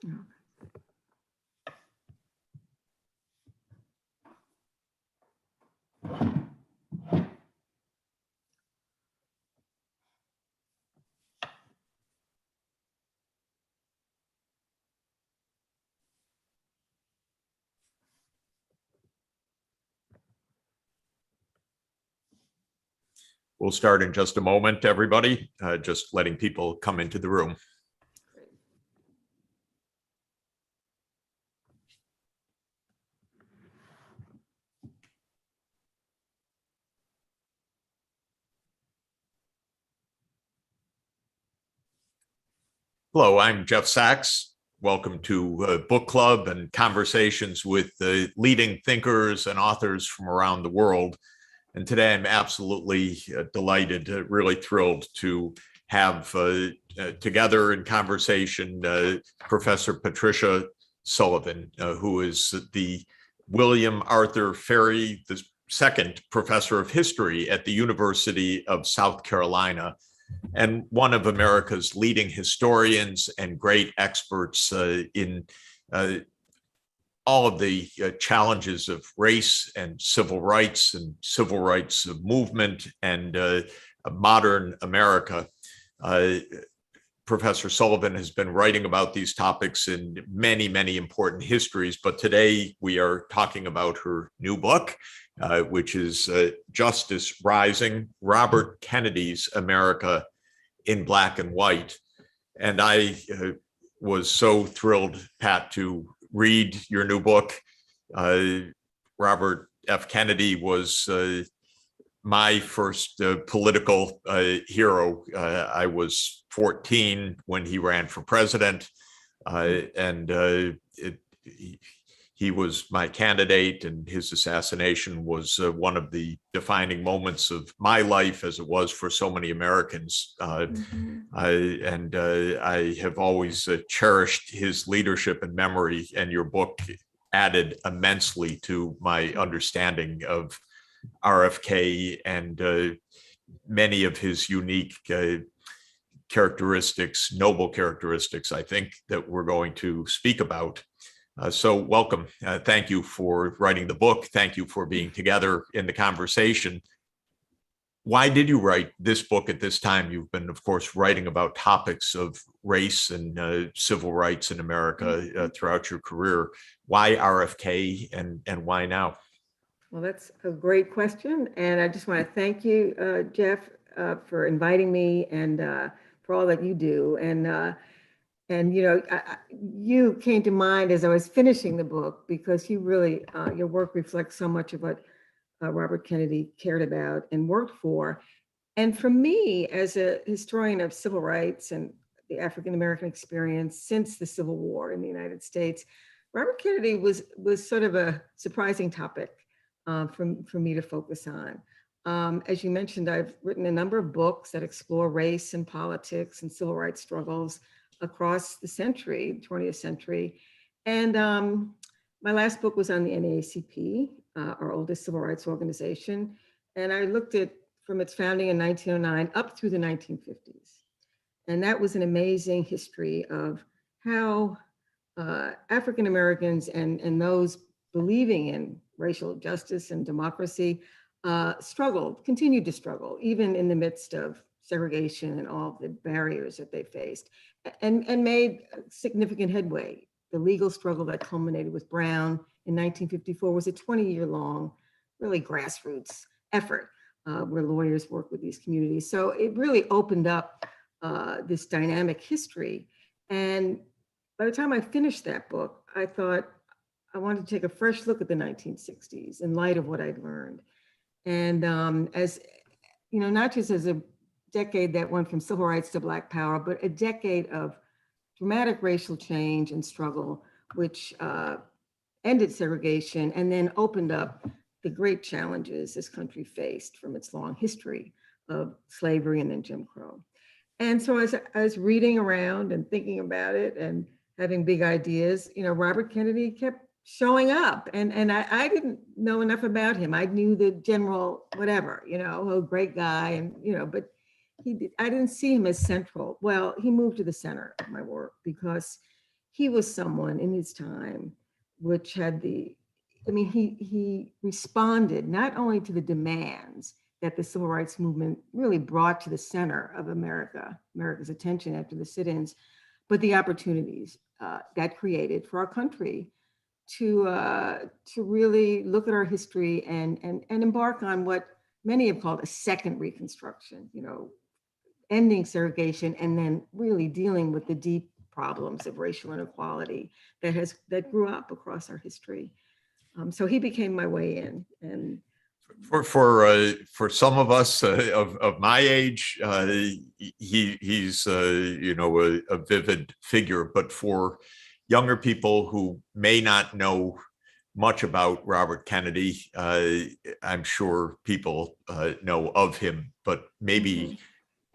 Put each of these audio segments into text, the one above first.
We'll start in just a moment, everybody, just letting people come into the room. Hello, I'm Jeff Sachs. Welcome to Book Club and conversations with the leading thinkers and authors from around the world. And today I'm absolutely delighted, really thrilled to have together in conversation Professor Patricia Sullivan, who is the William Arthur Ferry II Professor of History at the University of South Carolina, and one of America's leading historians and great experts in all of the challenges of race and civil rights movement and modern America. Professor Sullivan has been writing about these topics in many, many important histories, but today we are talking about her new book, which is Justice Rising: Robert Kennedy's America in Black and White. And I was so thrilled, Pat, to read your new book. Robert F. Kennedy was my first political hero. I was 14 when he ran for president, and he was my candidate, and his assassination was one of the defining moments of my life, as it was for so many Americans. I have always cherished his leadership and memory, and your book added immensely to my understanding of RFK and many of his unique characteristics, noble characteristics, I think, that we're going to speak about. So welcome. Thank you for writing the book. Thank you for being together in the conversation. Why did you write this book at this time? You've been, of course, writing about topics of race and civil rights in America throughout your career. Why RFK and why now? Well, that's a great question. And I just want to thank you, Jeff, for inviting me and for all that you do. And you know, you came to mind as I was finishing the book, because you really, your work reflects so much of what Robert Kennedy cared about and worked for. And for me, as a historian of civil rights and the African-American experience since the Civil War in the United States, Robert Kennedy was sort of a surprising topic for me to focus on. As you mentioned, I've written a number of books that explore race and politics and civil rights struggles across the century, 20th century. And my last book was on the NAACP, our oldest civil rights organization. And I looked at from its founding in 1909 up through the 1950s. And that was an amazing history of how African Americans and those believing in racial justice and democracy continued to struggle, even in the midst of segregation and all the barriers that they faced, and made significant headway. The legal struggle that culminated with Brown in 1954 was a 20-year-long, really grassroots effort where lawyers work with these communities. So it really opened up this dynamic history. And by the time I finished that book, I thought I wanted to take a fresh look at the 1960s in light of what I'd learned. And as, you know, not just as a decade that went from civil rights to Black power, but a decade of dramatic racial change and struggle, which ended segregation and then opened up the great challenges this country faced from its long history of slavery and then Jim Crow. And so as I was reading around and thinking about it and having big ideas, you know, Robert Kennedy kept showing up, and I didn't know enough about him. I knew the general whatever, you know, oh, great guy, and you know, but I didn't see him as central. Well, he moved to the center of my work because he was someone in his time which had he responded not only to the demands that the civil rights movement really brought to the center of America's attention after the sit-ins, but the opportunities that created for our country to really look at our history and embark on what many have called a second Reconstruction, ending segregation and then really dealing with the deep problems of racial inequality that grew up across our history. So he became my way in. And for some of us of my age, he's a vivid figure. But for younger people who may not know much about Robert Kennedy, I'm sure people know of him, but maybe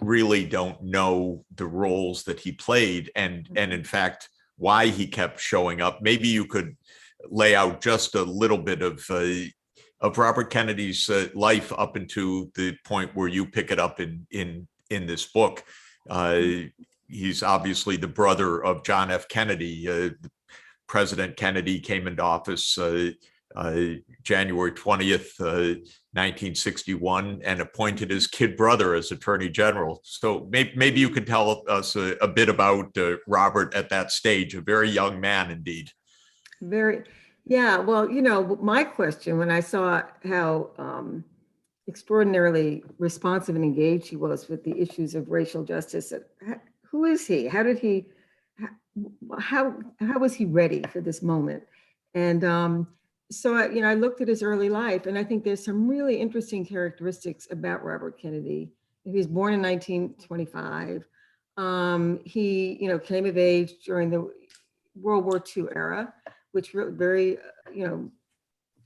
really don't know the roles that he played, and in fact why he kept showing up. Maybe you could lay out just a little bit of Robert Kennedy's life up into the point where you pick it up in this book. He's obviously the brother of John F. Kennedy. President Kennedy came into office January 20th, 1961, and appointed his kid brother as Attorney General. So maybe you could tell us a bit about Robert at that stage, a very young man indeed. Yeah, well, my question when I saw how extraordinarily responsive and engaged he was with the issues of racial justice, who is he? How did he, how was he ready for this moment? And so I looked at his early life, and I think there's some really interesting characteristics about Robert Kennedy. He was born in 1925. He, came of age during the World War II era, which were very,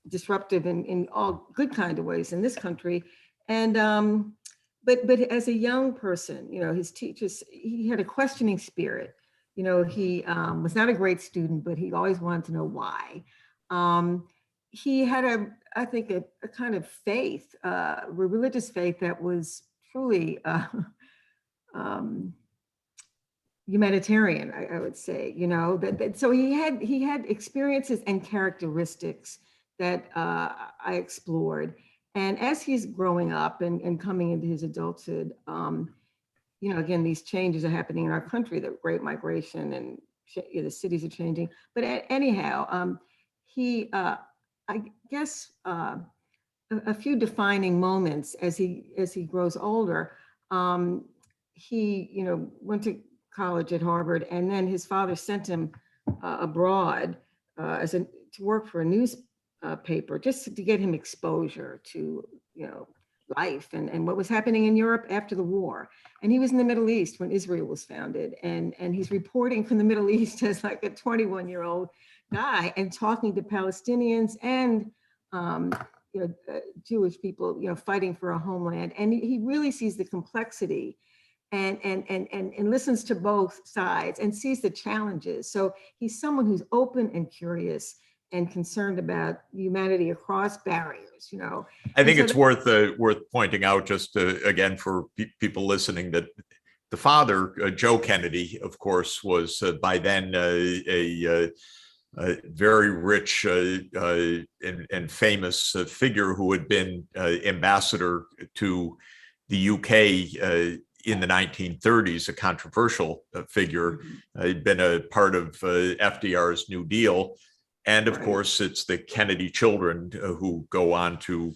disruptive in all good kind of ways in this country. And but as a young person, his teachers, he had a questioning spirit. He was not a great student, but he always wanted to know why. He had I think a kind of faith, a religious faith that was truly humanitarian, I would say. So he had experiences and characteristics that I explored. And as he's growing up and coming into his adulthood, again, these changes are happening in our country, the Great Migration, and the cities are changing. But anyhow, he, I guess, a few defining moments as he grows older. He, went to college at Harvard, and then his father sent him abroad to work for a newspaper, just to get him exposure to, life and what was happening in Europe after the war. And he was in the Middle East when Israel was founded, and he's reporting from the Middle East as like a 21-year-old guy and talking to Palestinians and Jewish people, fighting for a homeland. And he really sees the complexity and listens to both sides and sees the challenges. So he's someone who's open and curious and concerned about humanity across barriers. I think it's worth pointing out, just again for people listening, that the father, Joe Kennedy, of course, was by then a very rich and famous figure who had been ambassador to the UK in the 1930s, a controversial figure. He'd been a part of FDR's New Deal. And of course, it's the Kennedy children who go on to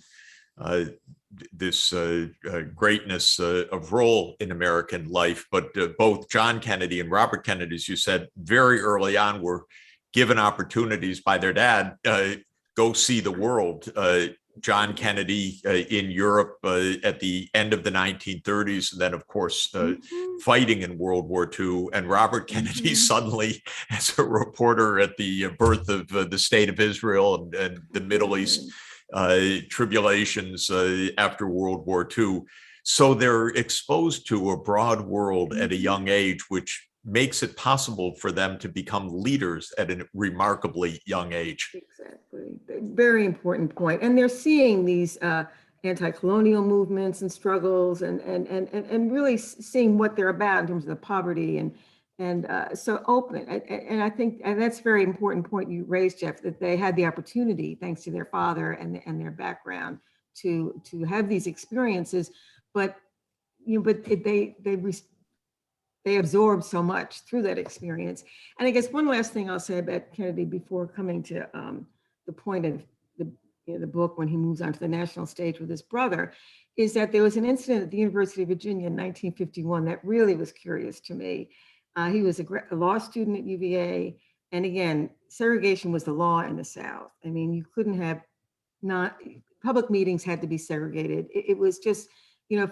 this greatness of role in American life. But both John Kennedy and Robert Kennedy, as you said, very early on were given opportunities by their dad, go see the world. John Kennedy in Europe at the end of the 1930s, and then, of course, fighting in World War II. And Robert Kennedy suddenly, as a reporter at the birth of the State of Israel and the Middle East tribulations after World War II. So they're exposed to a broad world at a young age, which makes it possible for them to become leaders at a remarkably young age. Exactly. Very important point. And they're seeing these anti-colonial movements and struggles and really seeing what they're about in terms of the poverty and so open. And I think, and that's a very important point you raised, Jeff, that they had the opportunity, thanks to their father and their background, to have these experiences, but they absorbed so much through that experience. And I guess one last thing I'll say about Kennedy before coming to the point of the book, when he moves onto the national stage with his brother, is that there was an incident at the University of Virginia in 1951 that really was curious to me. He was a law student at UVA. And again, segregation was the law in the South. I mean, you couldn't have public meetings had to be segregated. It was just,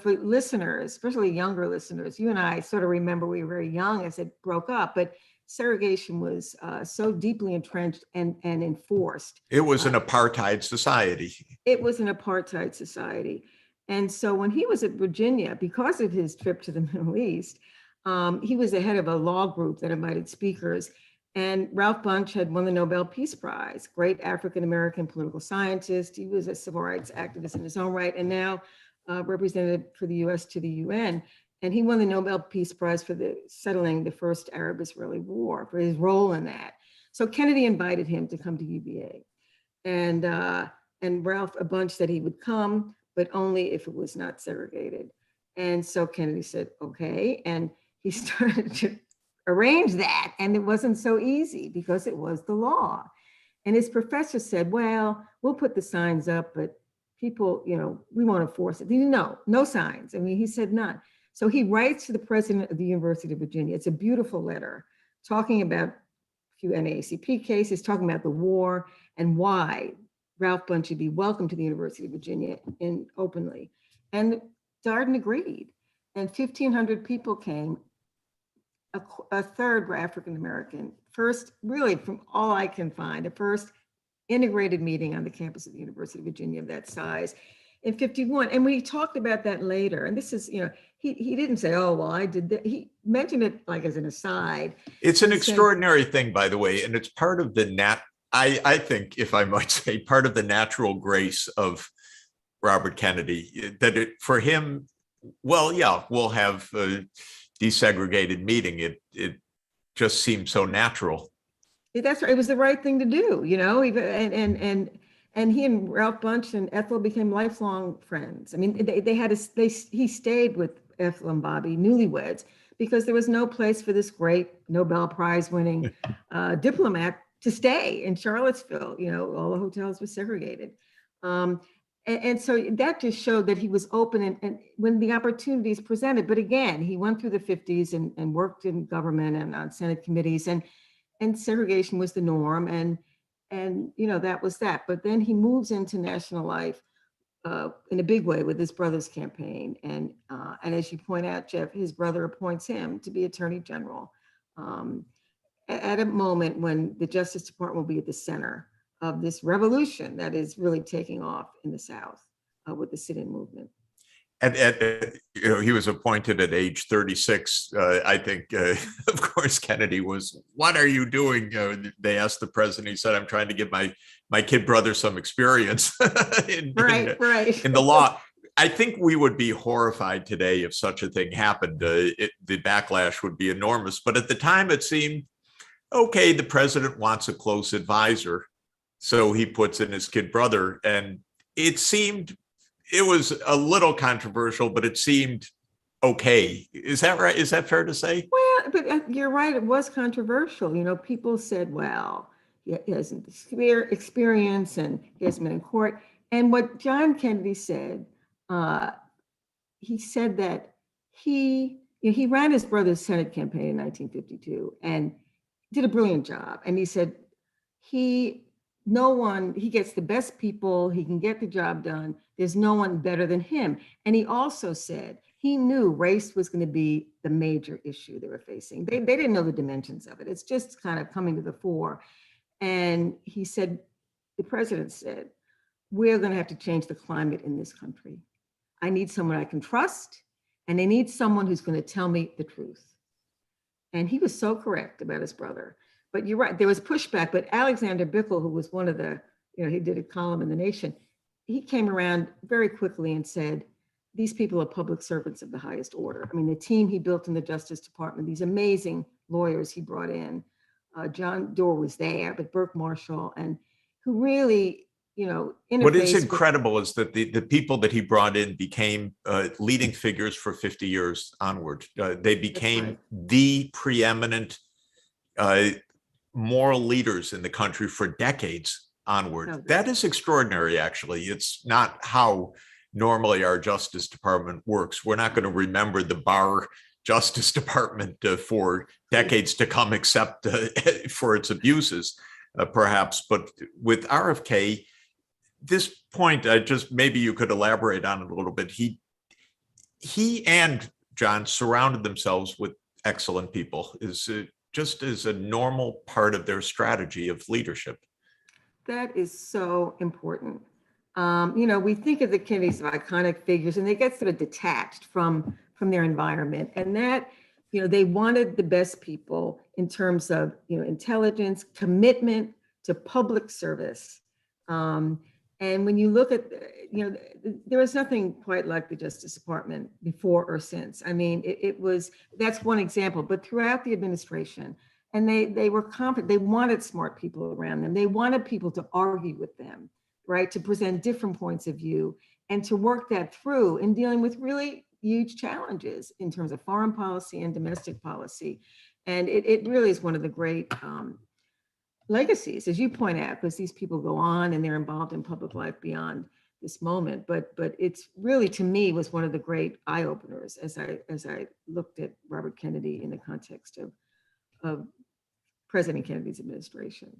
for listeners, especially younger listeners, you and I sort of remember we were very young as it broke up, but segregation was so deeply entrenched and enforced. It was an apartheid society. It was an apartheid society. And so when he was at Virginia, because of his trip to the Middle East, he was the head of a law group that invited speakers. And Ralph Bunche had won the Nobel Peace Prize, great African-American political scientist. He was a civil rights activist in his own right, and now representative for the US to the UN. And he won the Nobel Peace Prize for settling the first Arab-Israeli war, for his role in that. So Kennedy invited him to come to UVA. And Ralph Bunche said he would come, but only if it was not segregated. And so Kennedy said, okay. And he started to arrange that. And it wasn't so easy because it was the law. And his professor said, well, we'll put the signs up, but people, we won't enforce it. No signs. I mean, he said none. So he writes to the president of the University of Virginia. It's a beautiful letter talking about a few NAACP cases, talking about the war and why Ralph Bunche should be welcome to the University of Virginia openly. And Darden agreed. And 1,500 people came. A third were African-American. First, really, from all I can find, the first integrated meeting on the campus of the University of Virginia of that size in 51. And we talked about that later. And this is, he didn't say, oh, well, I did that. He mentioned it like as an aside. It's an extraordinary thing, by the way, and it's part of the I think, if I might say, part of the natural grace of Robert Kennedy, that for him, well, yeah, we'll have a desegregated meeting. It just seemed so natural. That's right. It was the right thing to do, and he and Ralph Bunche and Ethel became lifelong friends. I mean, he stayed with Ethel and Bobby, newlyweds, because there was no place for this great Nobel Prize winning diplomat to stay in Charlottesville. All the hotels were segregated. And so that just showed that he was open and when the opportunities presented. But again, he went through the 50s and worked in government and on Senate committees, and segregation was the norm. And that was that. But then he moves into national life in a big way with his brother's campaign. And as you point out, Jeff, his brother appoints him to be Attorney General at a moment when the Justice Department will be at the center of this revolution that is really taking off in the South with the sit-in movement. And he was appointed at age 36. I think, of course, Kennedy was, what are you doing? They asked the president, he said, I'm trying to give my kid brother some experience in the law. I think we would be horrified today if such a thing happened. The backlash would be enormous. But at the time, it seemed, okay, the president wants a close advisor. So he puts in his kid brother. And it was a little controversial, but it seemed okay. Is that right? Is that fair to say? Well, but you're right. It was controversial. People said, well, he hasn't experience and he hasn't been in court. And what John Kennedy said, he said that he ran his brother's Senate campaign in 1952 and did a brilliant job. And he said, he gets the best people, he can get the job done. There's no one better than him. And he also said he knew race was going to be the major issue they were facing. They didn't know the dimensions of it. It's just kind of coming to the fore. And he said, the president said, we're going to have to change the climate in this country. I need someone I can trust, and I need someone who's going to tell me the truth. And he was so correct about his brother. But you're right, there was pushback, but Alexander Bickel, who was one of the, he did a column in The Nation, he came around very quickly and said, these people are public servants of the highest order. I mean, the team he built in the Justice Department, these amazing lawyers he brought in, John Doerr was there, but Burke Marshall, and who really, What is interfaced incredible is that the people that he brought in became leading figures for 50 years onward. They became the preeminent moral leaders in the country for decades onward. That is extraordinary, actually. It's not how normally our Justice Department works. We're not going to remember the Barr Justice Department for decades to come, except for its abuses, perhaps. But with RFK, this point, just maybe you could elaborate on it a little bit. He and John surrounded themselves with excellent people, is just as a normal part of their strategy of leadership. That is so important. We think of the Kennedys as iconic figures, and they get sort of detached from their environment. And that, they wanted the best people in terms of, intelligence, commitment to public service. And when you look at, there was nothing quite like the Justice Department before or since. I mean, that's one example, but throughout the administration, and they were confident, they wanted smart people around them. They wanted people to argue with them, right? To present different points of view and to work that through in dealing with really huge challenges in terms of foreign policy and domestic policy. And it really is one of the great legacies, as you point out, because these people go on and they're involved in public life beyond this moment. But it's really, to me, was one of the great eye openers as I looked at Robert Kennedy in the context of President Kennedy's administration.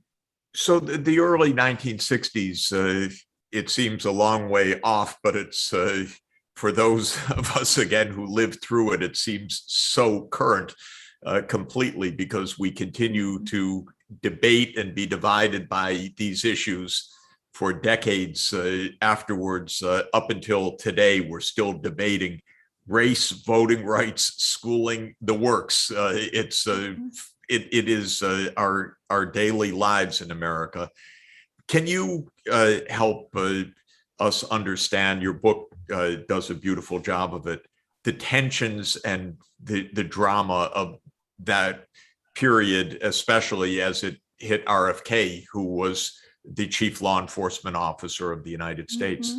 So the early 1960s, it seems a long way off, but it's for those of us, again, who lived through it, it seems so current completely, because we continue to debate and be divided by these issues for decades afterwards. Up until today, we're still debating race, voting rights, schooling, the works. It is our daily lives in America. Can you help us understand? Your book does a beautiful job of it, the tensions and the drama of that period, especially as it hit RFK, who was the chief law enforcement officer of the United States.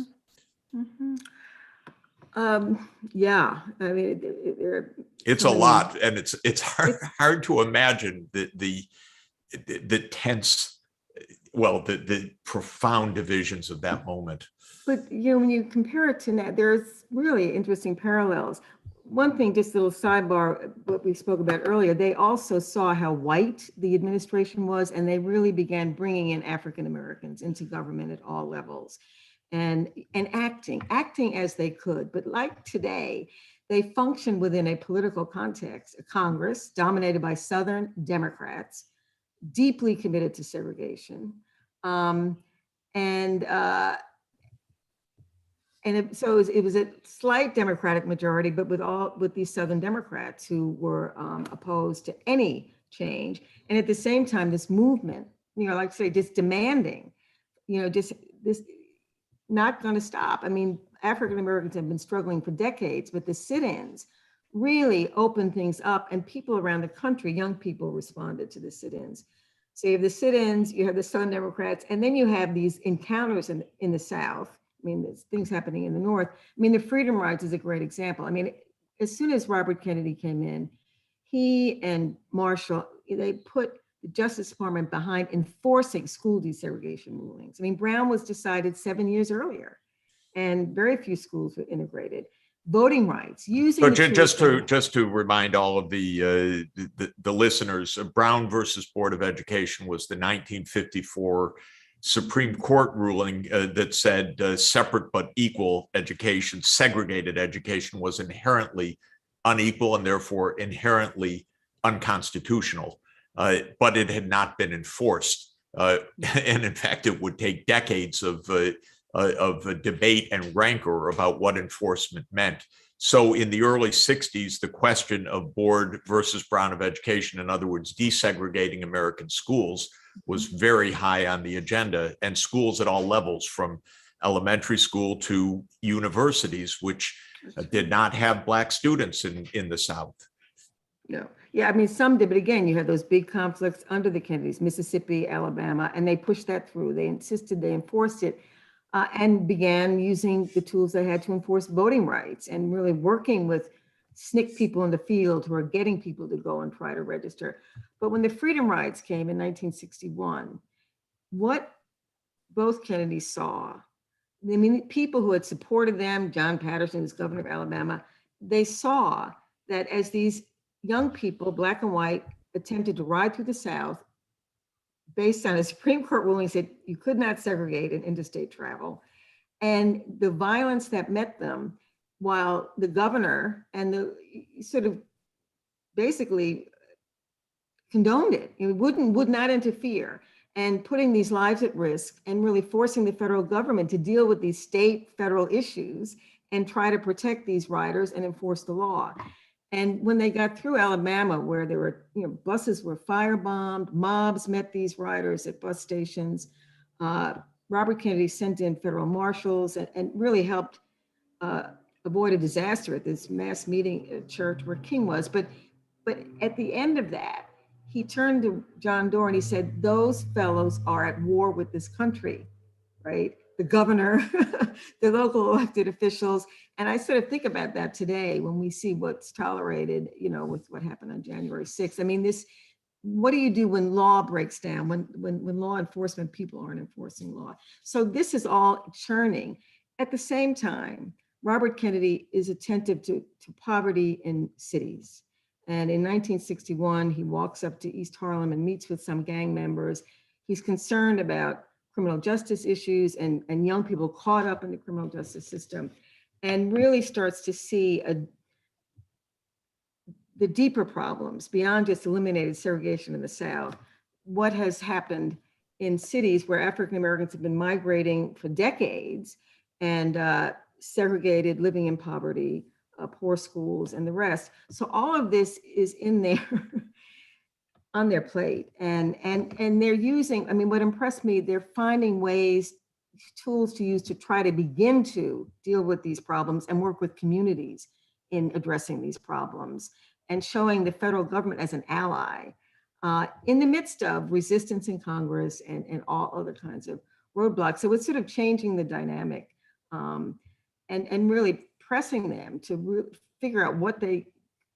Yeah, I mean, it's a lot, and it's hard to imagine the tense, the profound divisions of that moment. But when you compare it to now, there's really interesting parallels. One thing, just a little sidebar, what we spoke about earlier, they also saw how white the administration was, and they really began bringing in African Americans into government at all levels, and acting as they could. But like today, they function within a political context, a Congress dominated by Southern Democrats, deeply committed to segregation, so it was a slight Democratic majority, but with these Southern Democrats who were opposed to any change. And at the same time, this movement, like I say, just demanding, just this not going to stop. I mean, African Americans have been struggling for decades, but the sit-ins really opened things up, and people around the country, young people, responded to the sit-ins. So you have the sit-ins, you have the Southern Democrats, and then you have these encounters in the South. I mean, there's things happening in the North. I mean, the Freedom Rides is a great example. I mean, as soon as Robert Kennedy came in, he and Marshall, they put the Justice Department behind enforcing school desegregation rulings. I mean, Brown was decided 7 years earlier, and very few schools were integrated. Voting rights, using. So just to remind all of the listeners, Brown versus Board of Education was the 1954 Supreme Court ruling that said separate but equal education, segregated education, was inherently unequal and therefore inherently unconstitutional. But it had not been enforced, and in fact, it would take decades of debate and rancor about what enforcement meant. So in the early 60s, the question of Board versus Brown of Education, in other words, desegregating American schools, was very high on the agenda, and schools at all levels, from elementary school to universities, which did not have Black students in the South. No. Yeah, I mean, some did, but again, you had those big conflicts under the Kennedys, Mississippi, Alabama, and they pushed that through. They insisted, they enforced it, and began using the tools they had to enforce voting rights and really working with SNCC people in the field who are getting people to go and try to register. But when the Freedom Rides came in 1961, what both Kennedys saw, I mean, people who had supported them, John Patterson, who's governor of Alabama, they saw that as these young people, Black and white, attempted to ride through the South based on a Supreme Court ruling said you could not segregate in interstate travel. And the violence that met them, while the governor and the sort of basically condoned it, it would not interfere, and putting these lives at risk and really forcing the federal government to deal with these state federal issues and try to protect these riders and enforce the law. And when they got through Alabama, where there were, buses were firebombed, mobs met these riders at bus stations, Robert Kennedy sent in federal marshals and really helped avoid a disaster at this mass meeting at church where King was. But at the end of that, he turned to John Doerr and he said, those fellows are at war with this country, right? The governor, the local elected officials. And I sort of think about that today when we see what's tolerated, with what happened on January 6th. I mean, what do you do when law breaks down, when law enforcement people aren't enforcing law? So this is all churning. At the same time, Robert Kennedy is attentive to poverty in cities. And in 1961, he walks up to East Harlem and meets with some gang members. He's concerned about criminal justice issues and young people caught up in the criminal justice system, and really starts to see the deeper problems beyond just eliminated segregation in the South. What has happened in cities where African Americans have been migrating for decades and segregated, living in poverty, poor schools, and the rest. So all of this is in there on their plate, and they're using. I mean, what impressed me, they're finding ways, tools to use to try to begin to deal with these problems and work with communities in addressing these problems and showing the federal government as an ally in the midst of resistance in Congress and all other kinds of roadblocks. So it's sort of changing the dynamic and really pressing them to figure out what they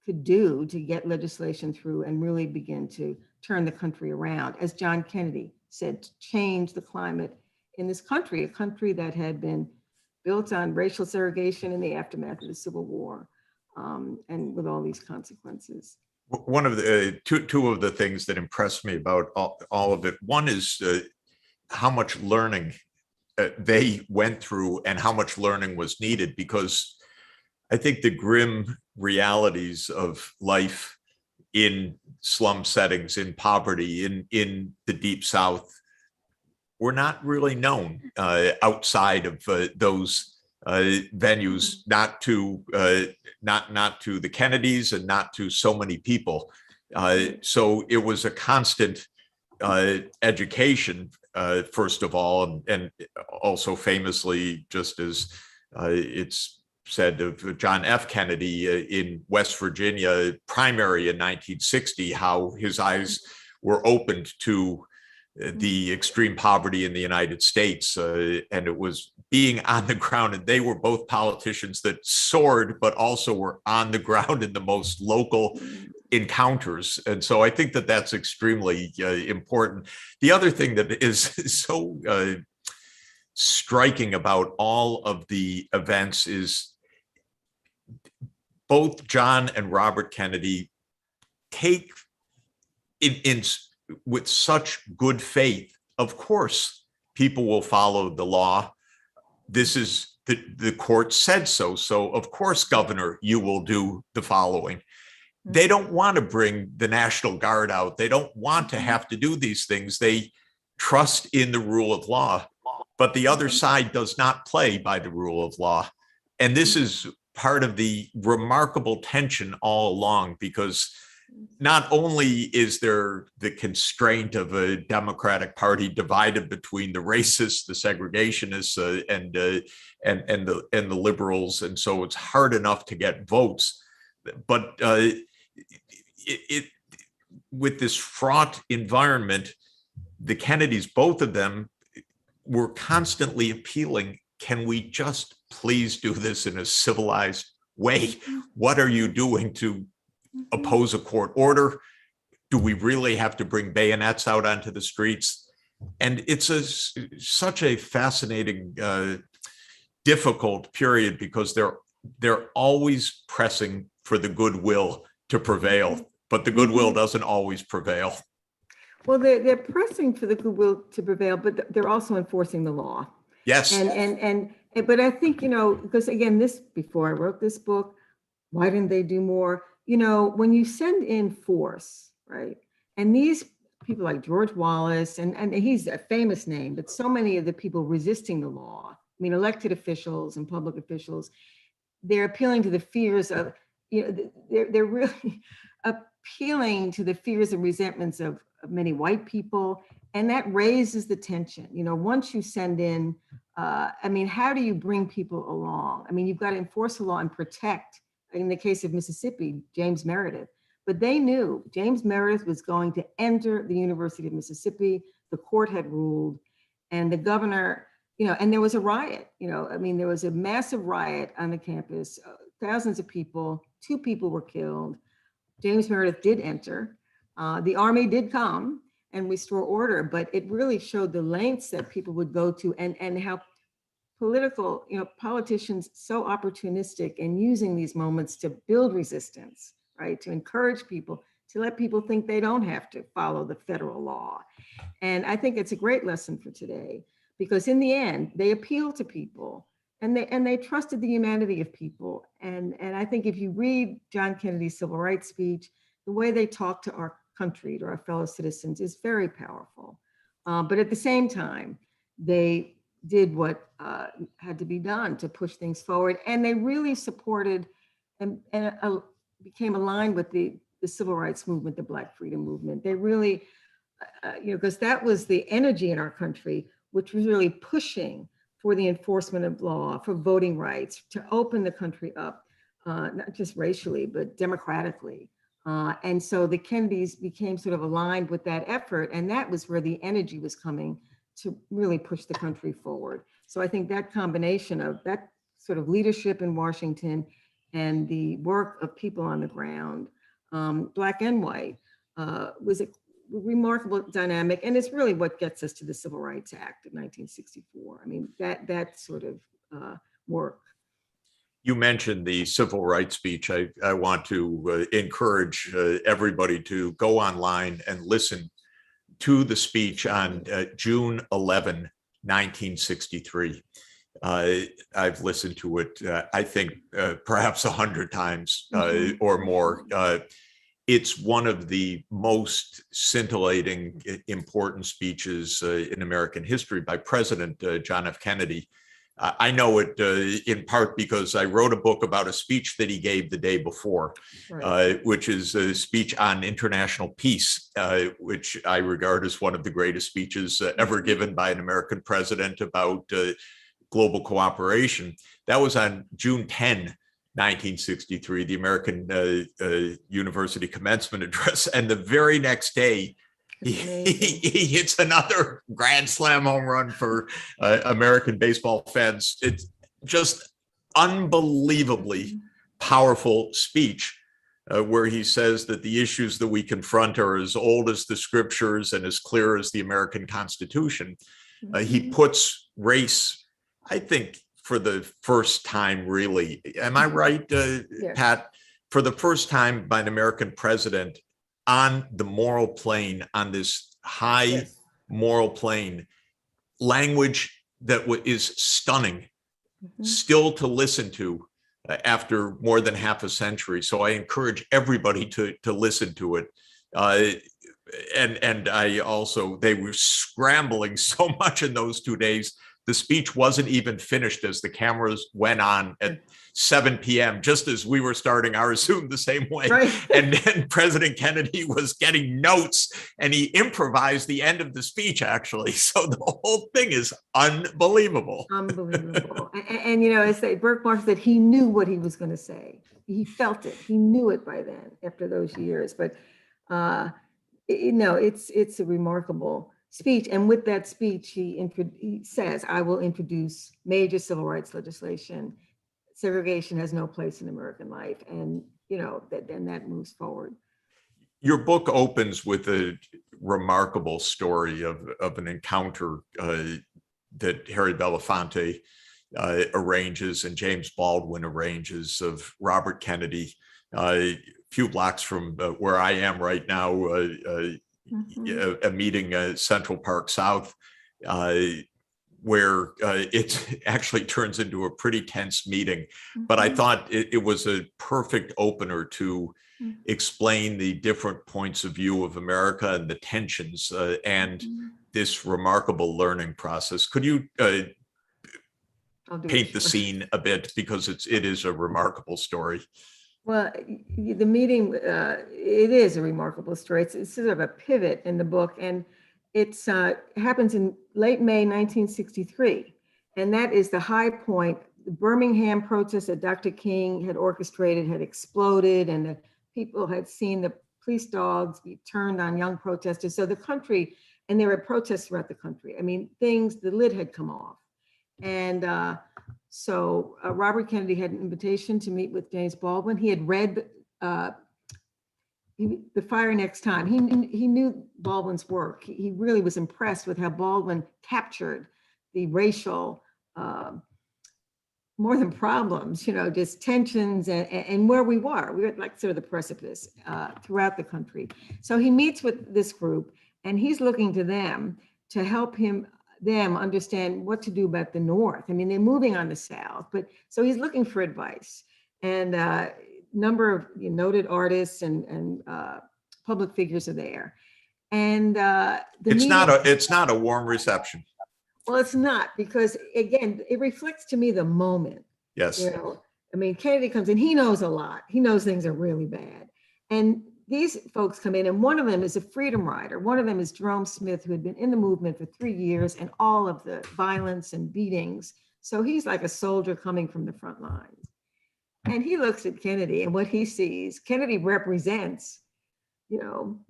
could do to get legislation through and really begin to turn the country around. As John Kennedy said, to change the climate in this country, a country that had been built on racial segregation in the aftermath of the Civil War, and with all these consequences. One of the two of the things that impressed me about all of it, one is how much learning they went through and how much learning was needed, because I think the grim realities of life in slum settings, in poverty, in the Deep South were not really known outside of those venues, not to the Kennedys and not to so many people. So it was a constant education, first of all, and also famously, just as it's said of John F. Kennedy in West Virginia primary in 1960, how his eyes were opened to the extreme poverty in the United States. And it was being on the ground, and they were both politicians that soared, but also were on the ground in the most local encounters. And so I think that that's extremely important. The other thing that is so striking about all of the events is both John and Robert Kennedy take in with such good faith. Of course, people will follow the law. This is the court said so. So of course, Governor, you will do the following. They don't want to bring the National Guard out. They don't want to have to do these things. They trust in the rule of law, but the other side does not play by the rule of law. And this is part of the remarkable tension all along, because not only is there the constraint of a Democratic Party divided between the racists, the segregationists, and the liberals, and so it's hard enough to get votes. But with this fraught environment, the Kennedys, both of them, were constantly appealing, can we just please do this in a civilized way? What are you doing to oppose a court order? Do we really have to bring bayonets out onto the streets? And it's such a fascinating, difficult period, because they're always pressing for the goodwill to prevail, but the goodwill doesn't always prevail. Well, they're pressing for the goodwill to prevail, but they're also enforcing the law. Yes. But I think, because again, before I wrote this book, why didn't they do more? When you send in force, right? And these people like George Wallace, and he's a famous name, but so many of the people resisting the law, I mean, elected officials and public officials, they're appealing to the fears of, they're really appealing to the fears and resentments of many white people. And that raises the tension. Once you send in, how do you bring people along? I mean, you've got to enforce the law and protect, in the case of Mississippi, James Meredith. But they knew James Meredith was going to enter the University of Mississippi. The court had ruled, and the governor, and there was a riot, there was a massive riot on the campus, thousands of people, 2 people were killed. James Meredith did enter. The army did come and restore order, but it really showed the lengths that people would go to, and how politicians so opportunistic and using these moments to build resistance, right? To encourage people, to let people think they don't have to follow the federal law. And I think it's a great lesson for today, because in the end, they appealed to people, and they trusted the humanity of people. And I think if you read John Kennedy's civil rights speech, the way they talk to our country, to our fellow citizens, is very powerful. But at the same time, they did what had to be done to push things forward. And they really supported and became aligned with the civil rights movement, the Black freedom movement. They really, because that was the energy in our country, which was really pushing for the enforcement of law, for voting rights, to open the country up, not just racially, but democratically. And so the Kennedys became sort of aligned with that effort, and that was where the energy was coming to really push the country forward. So I think that combination of that sort of leadership in Washington and the work of people on the ground, Black and white, was a remarkable dynamic. And it's really what gets us to the Civil Rights Act of 1964. I mean, that sort of work. You mentioned the civil rights speech. I want to encourage everybody to go online and listen to the speech on June 11, 1963. I've listened to it, I think, perhaps 100 times or more. It's one of the most scintillating, important speeches in American history by President John F. Kennedy. I know it in part because I wrote a book about a speech that he gave the day before, right, which is a speech on international peace, which I regard as one of the greatest speeches ever given by an American president about global cooperation. That was on June 10, 1963, the American University commencement address. And the very next day, he hits another grand slam home run for American baseball fans. It's just unbelievably powerful speech where he says that the issues that we confront are as old as the scriptures and as clear as the American Constitution. He puts race, I think, for the first time, really. Am I right, Pat? For the first time by an American president, on the moral plane, on this high moral plane, language that is stunning, still to listen to after more than half a century. So I encourage everybody to listen to it. And I also, they were scrambling so much in those 2 days. The speech wasn't even finished as the cameras went on at 7 p.m., just as we were starting our Zoom the same way. Right. And then President Kennedy was getting notes, and he improvised the end of the speech, actually. So the whole thing is unbelievable. Unbelievable. And as Burke Marshall said, he knew what he was going to say. He felt it. He knew it by then, after those years. But it's a remarkable speech. And with that speech, he says, "I will introduce major civil rights legislation. Segregation has no place in American life." And then that moves forward. Your book opens with a remarkable story of an encounter that Harry Belafonte arranges and James Baldwin arranges of Robert Kennedy, a few blocks from where I am right now, a meeting Central Park South, where it actually turns into a pretty tense meeting. But I thought it was a perfect opener to explain the different points of view of America and the tensions and this remarkable learning process. Could you paint the scene a bit, because it is a remarkable story? Well, the meeting, it is a remarkable story. It's sort of a pivot in the book, and it happens in late May 1963, and that is the high point. The Birmingham protests that Dr. King had orchestrated had exploded, and the people had seen the police dogs be turned on young protesters. So the country, and there were protests throughout the country. I mean, the lid had come off. And so Robert Kennedy had an invitation to meet with James Baldwin. He had read The Fire Next Time. He knew Baldwin's work. He really was impressed with how Baldwin captured the racial, more than problems, just tensions and where we were. We were like sort of the precipice throughout the country. So he meets with this group, and he's looking to them to help them understand what to do about the North. I mean, they're moving on the South, but so he's looking for advice. And number of noted artists and public figures are there. And it's not a warm reception. Well, it's not, because again, it reflects to me the moment. Yes. I mean, Kennedy comes in, he knows a lot. He knows things are really bad. And these folks come in, and one of them is a freedom rider. One of them is Jerome Smith, who had been in the movement for 3 years and all of the violence and beatings. So he's like a soldier coming from the front lines. And he looks at Kennedy, and what he sees, Kennedy represents,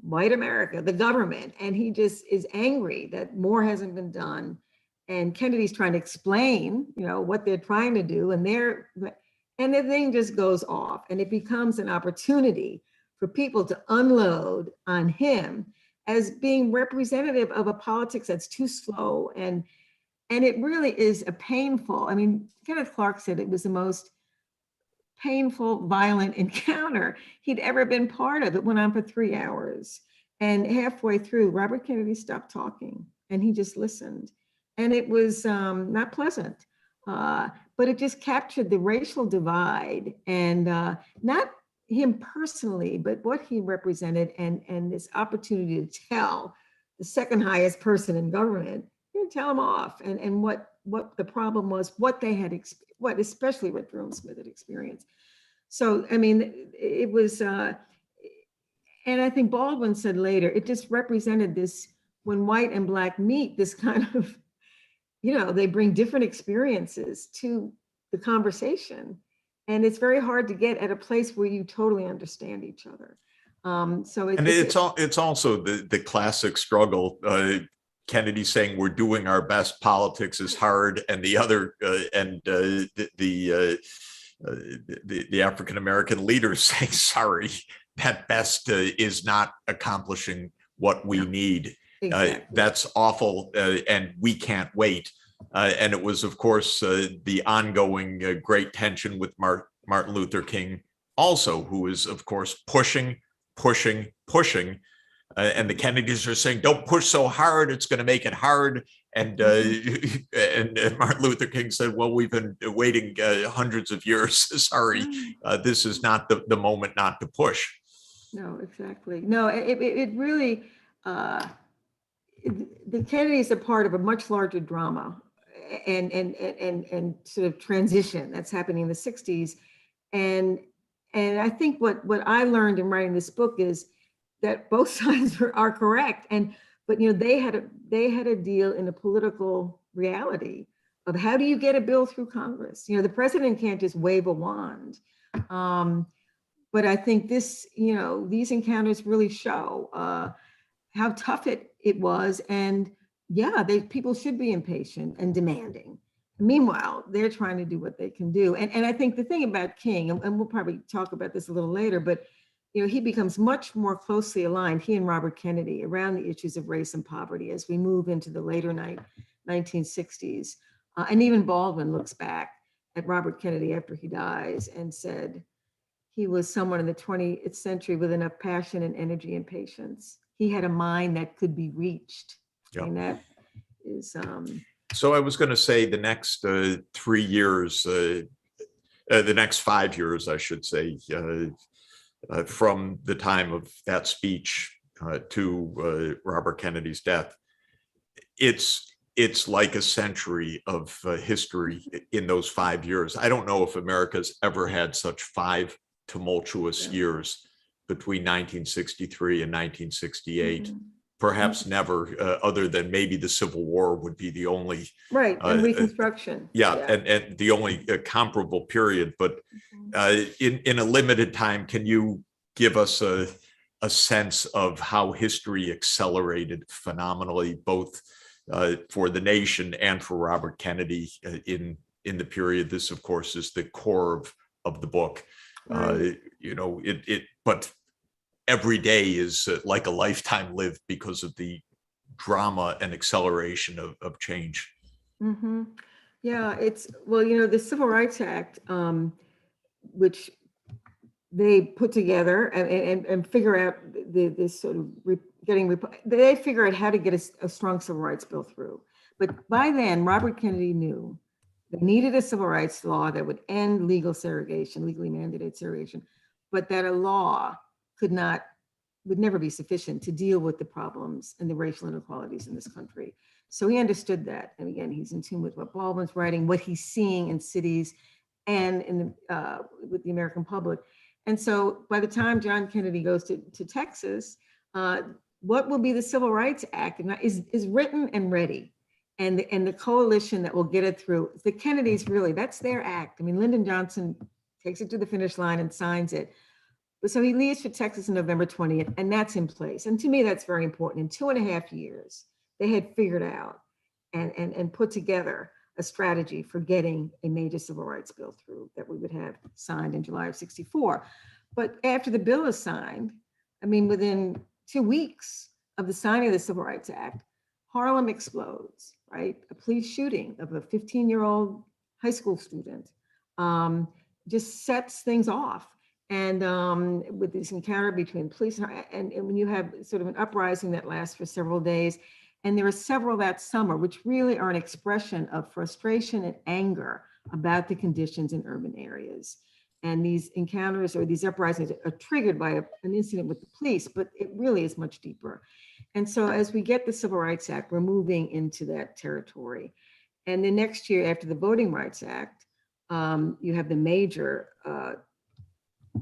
white America, the government. And he just is angry that more hasn't been done. And Kennedy's trying to explain, what they're trying to do. And the thing just goes off, and it becomes an opportunity for people to unload on him as being representative of a politics that's too slow. And it really is a painful, I mean, Kenneth Clark said it was the most painful, violent encounter he'd ever been part of. It went on for 3 hours. And halfway through, Robert Kennedy stopped talking, and he just listened. And it was not pleasant, but it just captured the racial divide, and not him personally, but what he represented, and this opportunity to tell the second highest person in government, tell him off, and what the problem was, what they had, especially what Jerome Smith had experienced. So, I mean, it was, and I think Baldwin said later, it just represented this, when white and black meet, this kind of, they bring different experiences to the conversation. And it's very hard to get at a place where you totally understand each other. It's also the classic struggle. Kennedy saying we're doing our best, politics is hard, and the other the African American leaders saying, sorry, that best is not accomplishing what we need. Exactly. That's awful, and we can't wait. And it was, of course, the ongoing great tension with Martin Luther King also, who is, of course, pushing. And the Kennedys are saying, don't push so hard, it's going to make it hard. And Martin Luther King said, well, we've been waiting hundreds of years. Sorry, this is not the moment not to push. No, exactly. No, it really, the Kennedys are part of a much larger drama. and sort of transition that's happening in the 60s. And I think what I learned in writing this book is that both sides are correct. But they had a deal in a political reality of how do you get a bill through Congress? The president can't just wave a wand. But I think these encounters really show how tough it was. And yeah, people should be impatient and demanding. Meanwhile, they're trying to do what they can do. And I think the thing about King, and we'll probably talk about this a little later, but he becomes much more closely aligned, he and Robert Kennedy, around the issues of race and poverty as we move into the later 1960s. And even Baldwin looks back at Robert Kennedy after he dies and said, he was someone in the 20th century with enough passion and energy and patience. He had a mind that could be reached. Yep. And that is... So I was going to say the next 3 years, the next 5 years, I should say, from the time of that speech to Robert Kennedy's death, it's like a century of history in those 5 years. I don't know if America's ever had such 5 tumultuous years between 1963 and 1968. Mm-hmm. Perhaps never, other than maybe the Civil War would be the only and Reconstruction. And the only comparable period. But in a limited time, can you give us a sense of how history accelerated phenomenally, both for the nation and for Robert Kennedy in the period? This, of course, is the core of the book. Right. But every day is like a lifetime lived because of the drama and acceleration of change. Mm-hmm. Yeah, the Civil Rights Act, which they put together and figure out this sort of they figure out how to get a strong civil rights bill through. But by then, Robert Kennedy knew they needed a civil rights law that would end legal segregation, legally mandated segregation, but that a law would never be sufficient to deal with the problems and the racial inequalities in this country. So he understood that. And again, he's in tune with what Baldwin's writing, what he's seeing in cities and with the American public. And so by the time John Kennedy goes to Texas, what will be the Civil Rights Act is written and ready. And the coalition that will get it through, the Kennedys, really, that's their act. I mean, Lyndon Johnson takes it to the finish line and signs it. So he leaves for Texas on November 20th, and that's in place. And to me, that's very important. In 2.5 years, they had figured out and put together a strategy for getting a major civil rights bill through that we would have signed in July of 64. But after the bill is signed, I mean, within 2 weeks of the signing of the Civil Rights Act, Harlem explodes, right? A police shooting of a 15-year-old high school student just sets things off. And with this encounter between police and when you have sort of an uprising that lasts for several days, and there are several that summer, which really are an expression of frustration and anger about the conditions in urban areas. And these encounters or these uprisings are triggered by an incident with the police, but it really is much deeper. And so as we get the Civil Rights Act, we're moving into that territory. And the next year after the Voting Rights Act, you have the major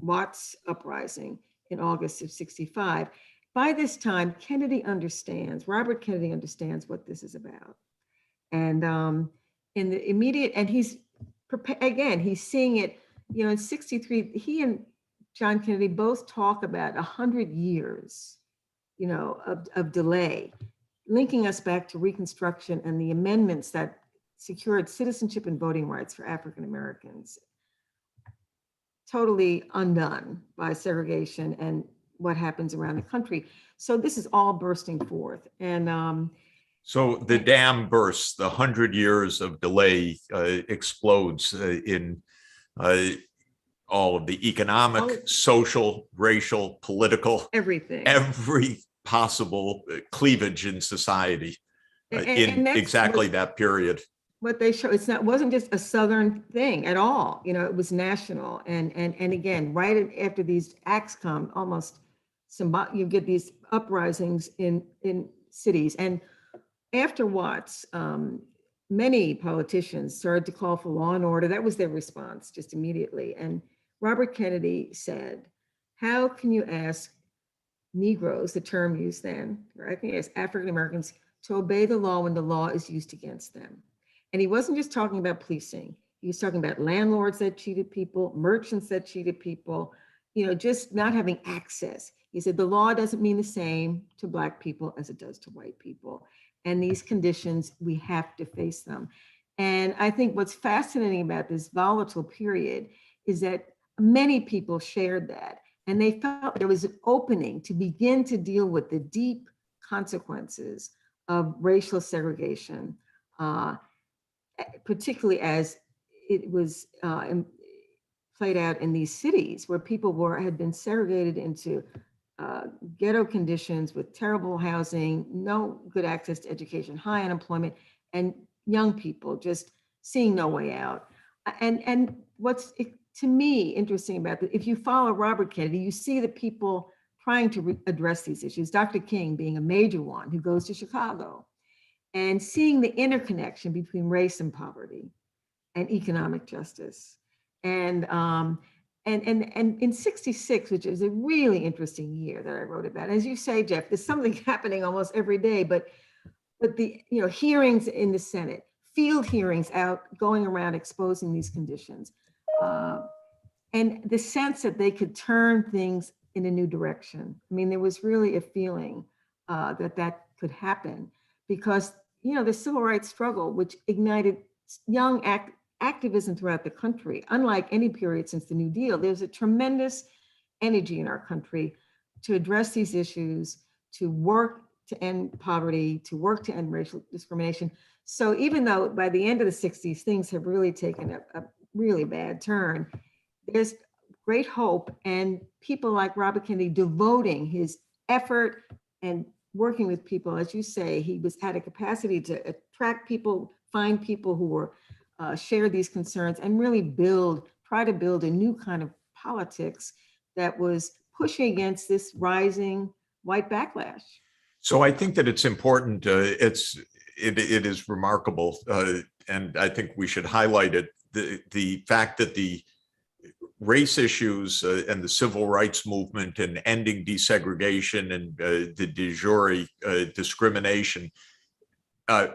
Watts uprising in August of 65. By this time, Robert Kennedy understands what this is about. And in the immediate, and he's seeing it, in 63, he and John Kennedy both talk about 100 years, of delay, linking us back to Reconstruction and the amendments that secured citizenship and voting rights for African Americans, totally undone by segregation and what happens around the country. So this is all bursting forth. And so the dam bursts, the 100 years of delay explodes in all of the economic, social, racial, political, everything, every possible cleavage in society in exactly that period. What they show, it wasn't just a Southern thing at all. It was national. And again, right after these acts come, almost you get these uprisings in cities. And after Watts, many politicians started to call for law and order. That was their response just immediately. And Robert Kennedy said, how can you ask Negroes, the term used then, or I think as African Americans, to obey the law when the law is used against them? And he wasn't just talking about policing. He was talking about landlords that cheated people, merchants that cheated people, just not having access. He said the law doesn't mean the same to Black people as it does to white people. And these conditions, we have to face them. And I think what's fascinating about this volatile period is that many people shared that. And they felt there was an opening to begin to deal with the deep consequences of racial segregation, particularly as it was played out in these cities where people had been segregated into ghetto conditions with terrible housing, no good access to education, high unemployment, and young people just seeing no way out. And what's to me interesting about that, if you follow Robert Kennedy, you see the people trying to address these issues, Dr. King being a major one who goes to Chicago, and seeing the interconnection between race and poverty and economic justice. And in 66, which is a really interesting year that I wrote about, as you say, Jeff, there's something happening almost every day, but the hearings in the Senate, field hearings out going around exposing these conditions, and the sense that they could turn things in a new direction. I mean, there was really a feeling that could happen because, the civil rights struggle, which ignited young activism throughout the country, unlike any period since the New Deal, there's a tremendous energy in our country to address these issues, to work to end poverty, to work to end racial discrimination. So even though by the end of the 60s, things have really taken a really bad turn, there's great hope, and people like Robert Kennedy devoting his effort and working with people, as you say, he had a capacity to attract people, find people who were share these concerns, and really try to build a new kind of politics that was pushing against this rising white backlash. So I think that it's important. It is remarkable, and I think we should highlight it. The fact that the race issues and the civil rights movement and ending desegregation and the de jure discrimination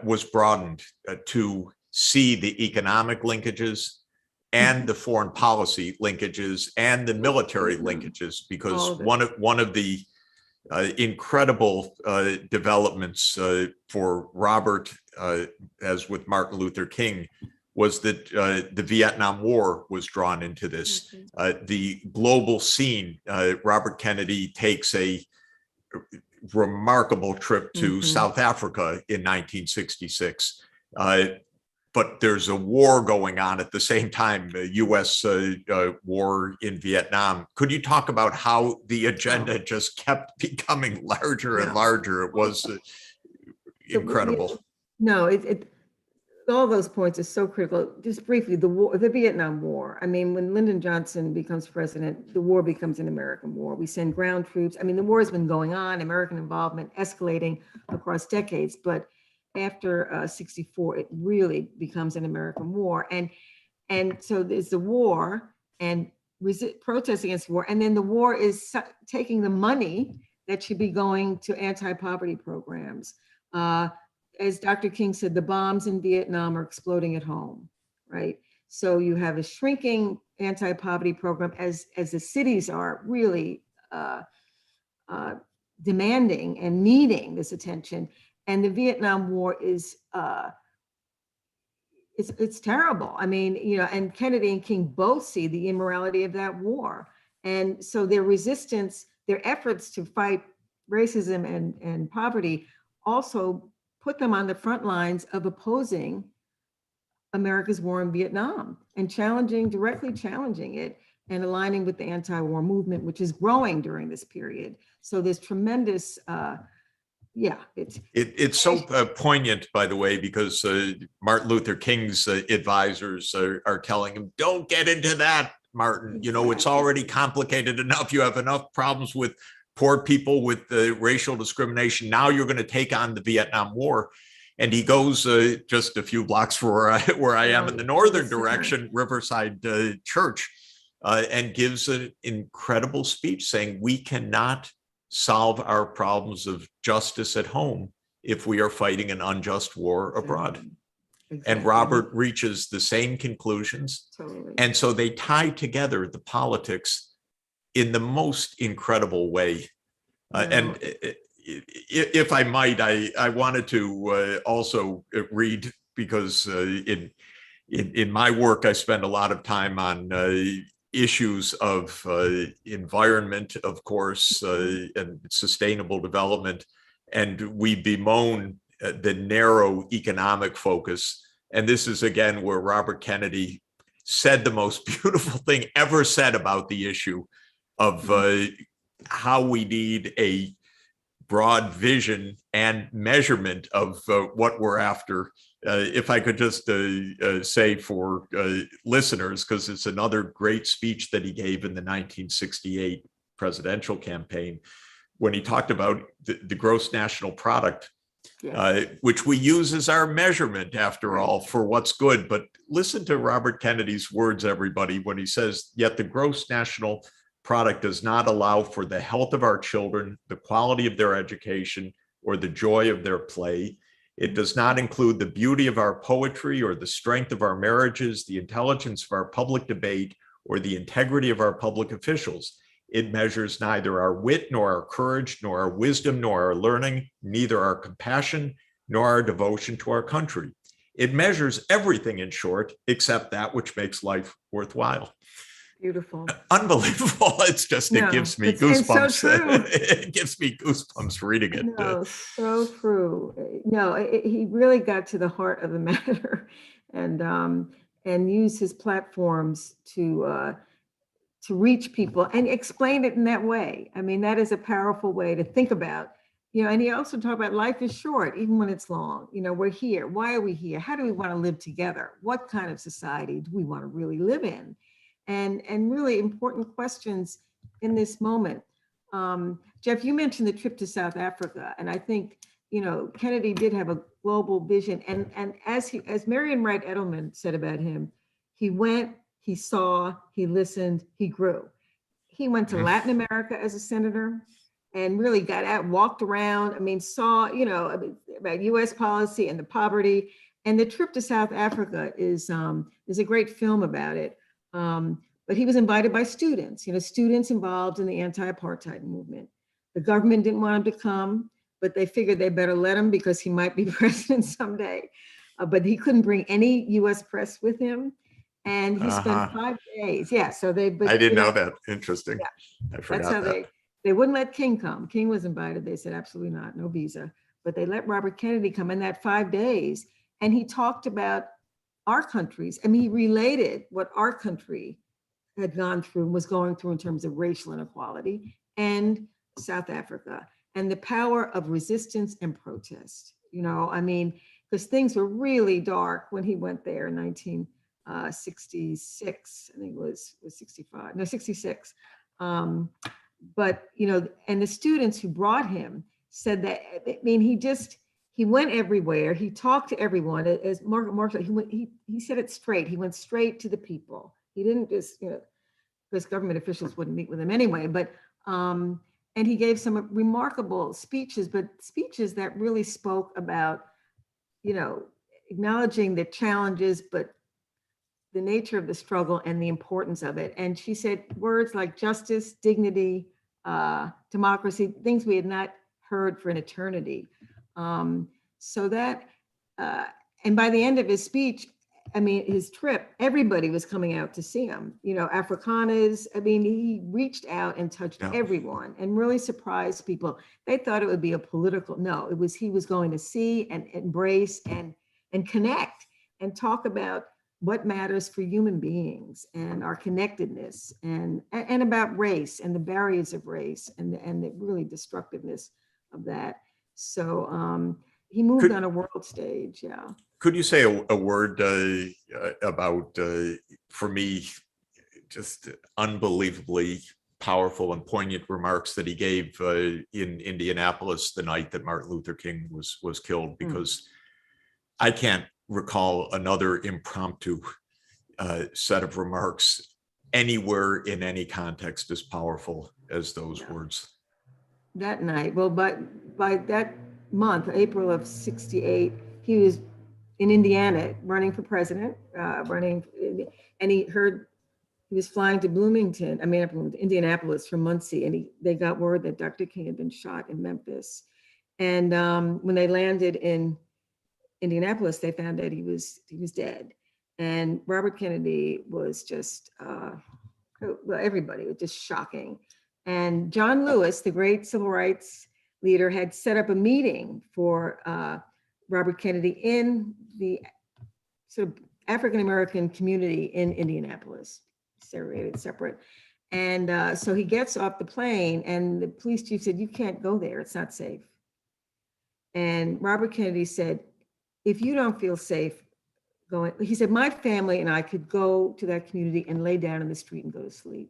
was broadened to see the economic linkages and the foreign policy linkages and the military linkages, because one of the incredible developments for Robert, as with Martin Luther King, was that the Vietnam War was drawn into this. The global scene, Robert Kennedy takes a remarkable trip to South Africa in 1966. But there's a war going on at the same time, the US war in Vietnam. Could you talk about how the agenda just kept becoming larger and larger? It was incredible. All those points are so critical. Just briefly, the Vietnam War. I mean, when Lyndon Johnson becomes president, the war becomes an American war. We send ground troops. I mean, the war has been going on, American involvement escalating across decades, but after 64, it really becomes an American war. And so there's the war and protest against war. And then the war is taking the money that should be going to anti-poverty programs. As Dr. King said, the bombs in Vietnam are exploding at home, right? So you have a shrinking anti-poverty program as the cities are really demanding and needing this attention. And the Vietnam War is, it's terrible. I mean, and Kennedy and King both see the immorality of that war. And so their resistance, their efforts to fight racism and poverty also put them on the front lines of opposing America's war in Vietnam and directly challenging it and aligning with the anti-war movement, which is growing during this period. So there's tremendous, it's so poignant, by the way, because Martin Luther King's advisors are telling him, don't get into that, Martin. It's already complicated enough. You have enough problems with poor people, with the racial discrimination. Now you're going to take on the Vietnam War. And he goes just a few blocks from where I am in the northern direction, Riverside Church, and gives an incredible speech saying we cannot solve our problems of justice at home if we are fighting an unjust war abroad. Exactly. And Robert reaches the same conclusions. Totally. And so they tie together the politics in the most incredible way. And if I might, I wanted to also read, because in my work, I spend a lot of time on issues of environment, of course, and sustainable development. And we bemoan the narrow economic focus. And this is, again, where Robert Kennedy said the most beautiful thing ever said about the issue of how we need a broad vision and measurement of what we're after. If I could just say for listeners, because it's another great speech that he gave in the 1968 presidential campaign, when he talked about the gross national product, which we use as our measurement, after all, for what's good. But listen to Robert Kennedy's words, everybody, when he says, yet the gross national product does not allow for the health of our children, the quality of their education, or the joy of their play. It does not include the beauty of our poetry or the strength of our marriages, the intelligence of our public debate, or the integrity of our public officials. It measures neither our wit, nor our courage, nor our wisdom, nor our learning, neither our compassion, nor our devotion to our country. It measures everything, in short, except that which makes life worthwhile. Beautiful. Unbelievable. It's just, it gives me goosebumps. So it gives me goosebumps reading it. No, so true. No, he really got to the heart of the matter, and used his platforms to reach people and explain it in that way. I mean, that is a powerful way to think about, and he also talked about life is short, even when it's long. We're here. Why are we here? How do we want to live together? What kind of society do we want to really live in? And really important questions in this moment. Jeff, you mentioned the trip to South Africa, and I think, Kennedy did have a global vision. And as Marian Wright Edelman said about him, he went, he saw, he listened, he grew. He went to Latin America as a senator and really got out, walked around, saw, about US policy and the poverty. And the trip to South Africa is a great film about it. But he was invited by students, students involved in the anti-apartheid movement. The government didn't want him to come, but they figured they better let him because he might be president someday. But he couldn't bring any US press with him. And he spent 5 days. Yeah, so I didn't know that. Interesting. Yeah, I forgot that's how they wouldn't let King come. King was invited. They said, absolutely not, no visa. But they let Robert Kennedy come in that 5 days. And he talked about our countries. He related what our country had gone through, was going through in terms of racial inequality, and South Africa, and the power of resistance and protest. Because things were really dark when he went there in 1966. I think it was 65, no, 66. But, and the students who brought him said that, he went everywhere. He talked to everyone. As Mark said, he said it straight. He went straight to the people. He didn't just, because government officials wouldn't meet with him anyway. But and he gave some remarkable speeches, but speeches that really spoke about, acknowledging the challenges, but the nature of the struggle and the importance of it. And she said words like justice, dignity, democracy, things we had not heard for an eternity. So that, and by the end of his speech, his trip, everybody was coming out to see him, Afrikaners. He reached out and touched everyone and really surprised people. They thought it would be a political, no, he was going to see and embrace and connect and talk about what matters for human beings and our connectedness and about race and the barriers of race and the really destructiveness of that. So he moved on a world stage. Yeah. Could you say a word about, for me, just unbelievably powerful and poignant remarks that he gave in Indianapolis the night that Martin Luther King was killed? Because I can't recall another impromptu set of remarks anywhere in any context as powerful as those words. That night, well, by that month, April of '68, he was in Indiana running for president, and he was flying to Indianapolis from Muncie, and they got word that Dr. King had been shot in Memphis. And when they landed in Indianapolis, they found that he was dead. And Robert Kennedy was just, well, everybody was just shocking. And John Lewis, the great civil rights leader, had set up a meeting for Robert Kennedy in the sort of African-American community in Indianapolis, segregated, separate. And so he gets off the plane and the police chief said, "You can't go there, it's not safe." And Robert Kennedy said, "If you don't feel safe going," he said, "my family and I could go to that community and lay down in the street and go to sleep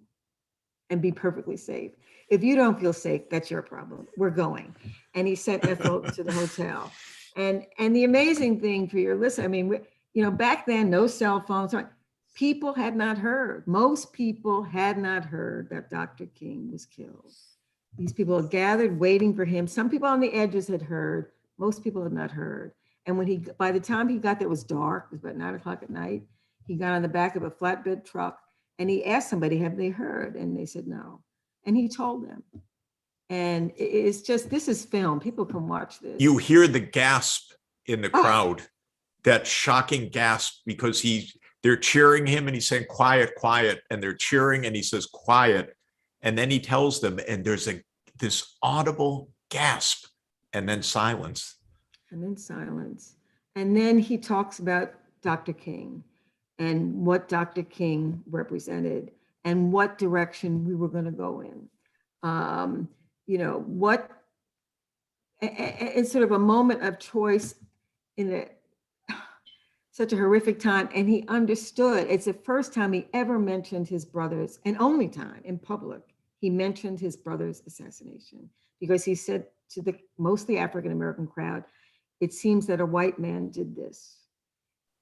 and be perfectly safe. If you don't feel safe, that's your problem. We're going." And he sent Ethel to the hotel. And the amazing thing for your listener, I mean, back then, no cell phones. People had not heard. Most people had not heard that Dr. King was killed. These people had gathered waiting for him. Some people on the edges had heard. Most people had not heard. And by the time he got there, it was dark. It was about 9 o'clock at night. He got on the back of a flatbed truck and he asked somebody, "Have they heard?" And they said no. And he told them. And it's just, this is film. People can watch this. You hear the gasp in the crowd, that shocking gasp, because they're cheering him and he's saying, "Quiet, quiet." And they're cheering and he says, "Quiet." And then he tells them, and there's this audible gasp and then silence. And then silence. And then he talks about Dr. King and what Dr. King represented and what direction we were going to go in. It's sort of a moment of choice in such a horrific time. And he understood. It's the first time he ever mentioned his brother's, and only time in public, he mentioned his brother's assassination, because he said to the mostly African-American crowd, "It seems that a white man did this."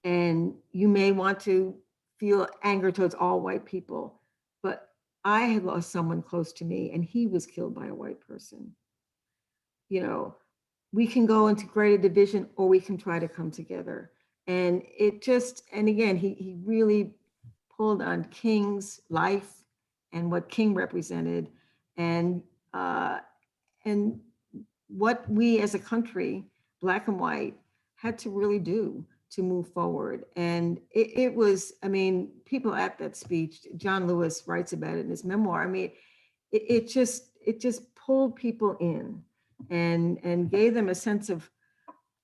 And you may want to feel anger towards all white people, but I had lost someone close to me and he was killed by a white person. We can go into greater division or we can try to come together. And again, he really pulled on King's life and what King represented, and what we as a country, Black and white, had to really do to move forward. And it was, people at that speech, John Lewis writes about it in his memoir. It just pulled people in and gave them a sense of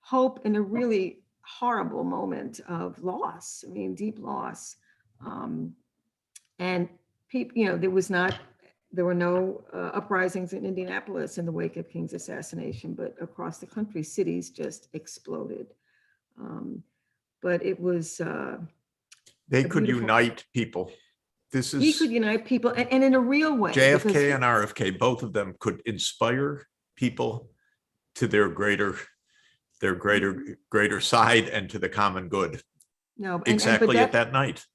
hope in a really horrible moment of loss, deep loss. And people, there were no uprisings in Indianapolis in the wake of King's assassination, but across the country, cities just exploded. But it was they could unite people. He could unite people, and in a real way. JFK and RFK, both of them could inspire people to their greater side and to the common good. No, exactly at that night.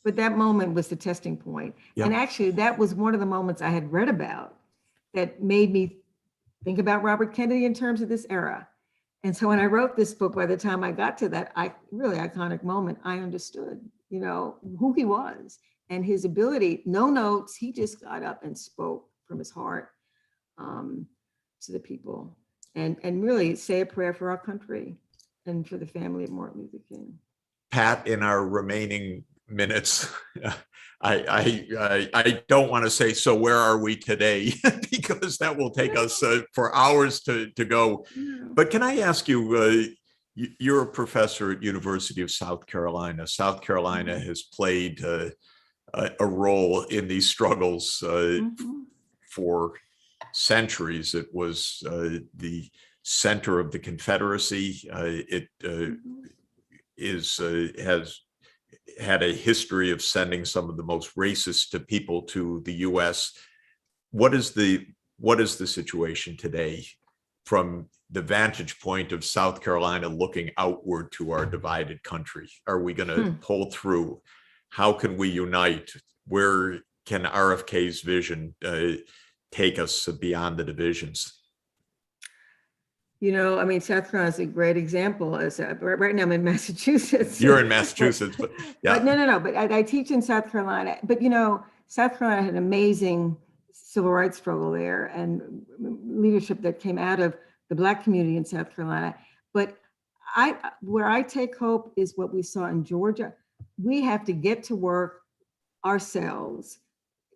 But that moment was the testing point. Yep. And actually, that was one of the moments I had read about that made me think about Robert Kennedy in terms of this era. And so when I wrote this book, by the time I got to that really iconic moment, I understood, who he was and his ability. No notes, he just got up and spoke from his heart to the people, and really say a prayer for our country and for the family of Martin Luther King. Pat, in our remaining minutes, I don't want to say, so where are we today? Because that will take us for hours to go. But can I ask you, you're a professor at University of South Carolina. South Carolina has played a role in these struggles for centuries. It was the center of the Confederacy. It has had a history of sending some of the most racist people to the U.S. What is the situation today from the vantage point of South Carolina looking outward to our divided country. Are we going to pull through? How can we unite? Where can RFK's vision take us beyond the divisions? You know, I mean, South Carolina is a great example. As right now, I'm in Massachusetts. You're in Massachusetts, but yeah. But no. But I teach in South Carolina. But you know, South Carolina had an amazing civil rights struggle there and leadership that came out of the Black community in South Carolina. But where I take hope is what we saw in Georgia. We have to get to work ourselves.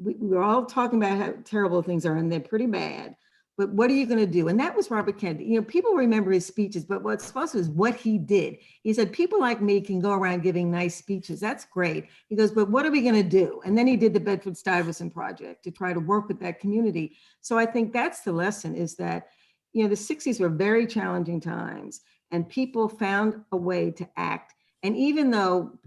We're all talking about how terrible things are, and they're pretty bad. But what are you going to do? And that was Robert Kennedy. You know, people remember his speeches, but what's supposed to is what he did. He said, people like me can go around giving nice speeches. That's great. He goes, but what are we going to do? And then he did the Bedford-Stuyvesant Project to try to work with that community. So I think that's the lesson, is that, you know, the 60s were very challenging times, and people found a way to act. And even though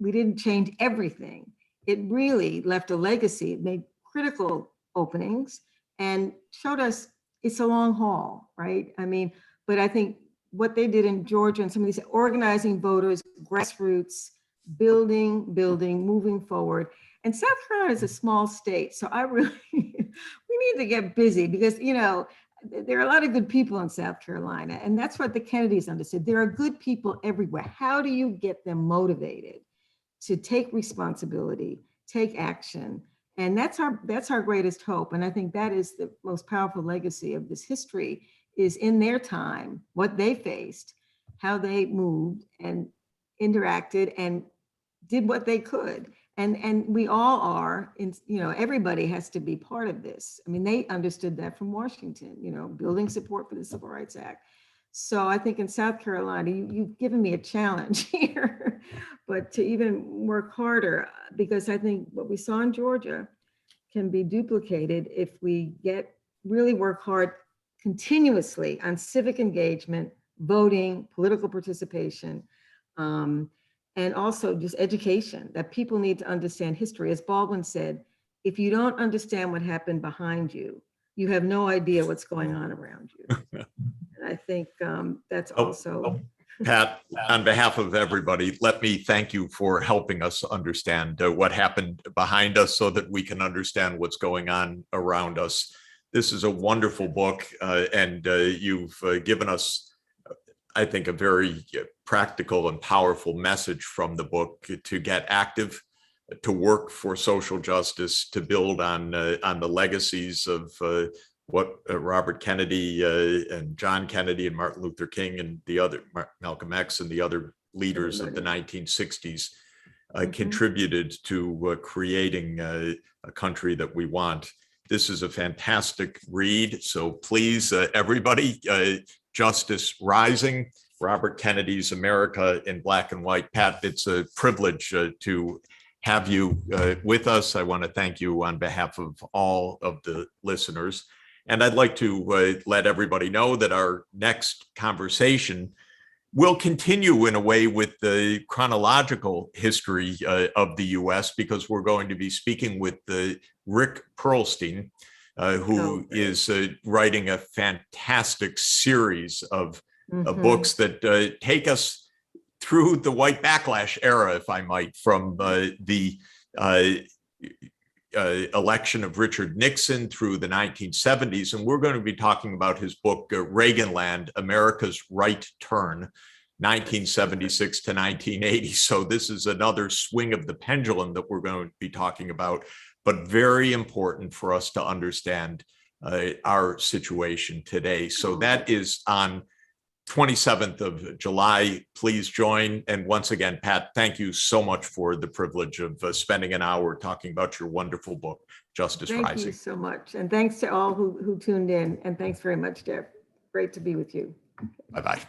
we didn't change everything, it really left a legacy. It made critical openings and showed us it's a long haul, right? I mean, but I think what they did in Georgia and some of these organizing voters, grassroots, building, moving forward. And South Carolina is a small state. So I really, we need to get busy, because, you know, there are a lot of good people in South Carolina. And that's what the Kennedys understood. There are good people everywhere. How do you get them motivated to take responsibility, take action? And that's our greatest hope. And I think that is the most powerful legacy of this history, is in their time, what they faced, how they moved and interacted and did what they could. And we all are, you know, everybody has to be part of this. I mean, they understood that from Washington, you know, building support for the Civil Rights Act. So I think in South Carolina, you've given me a challenge here, but to even work harder, because I think what we saw in Georgia can be duplicated if we really work hard continuously on civic engagement, voting, political participation, and also just education, that people need to understand history. As Baldwin said, if you don't understand what happened behind you, you have no idea what's going on around you. And I think that's also. Pat, on behalf of everybody, let me thank you for helping us understand what happened behind us, so that we can understand what's going on around us. This is a wonderful book, and you've given us, I think, a very practical and powerful message from the book to get active, to work for social justice, to build on the legacies of what Robert Kennedy and John Kennedy and Martin Luther King and the other, Malcolm X and the other leaders of the 1960s contributed to creating a country that we want. This is a fantastic read. So please, everybody, Justice Rising, Robert Kennedy's America in Black and White. Pat, it's a privilege to have you with us. I want to thank you on behalf of all of the listeners. And I'd like to let everybody know that our next conversation will continue in a way with the chronological history of the US, because we're going to be speaking with Rick Perlstein, who is writing a fantastic series of books that take us through the white backlash era, if I might, from the election of Richard Nixon through the 1970s. And we're going to be talking about his book, Reaganland, America's Right Turn, 1976 to 1980. So this is another swing of the pendulum that we're going to be talking about, but very important for us to understand our situation today. So that is on 27th of July. Please join. And once again, Pat, thank you so much for the privilege of spending an hour talking about your wonderful book, Justice Rising. Thank you so much. And thanks to all who tuned in. And thanks very much, Jeff. Great to be with you. Bye-bye.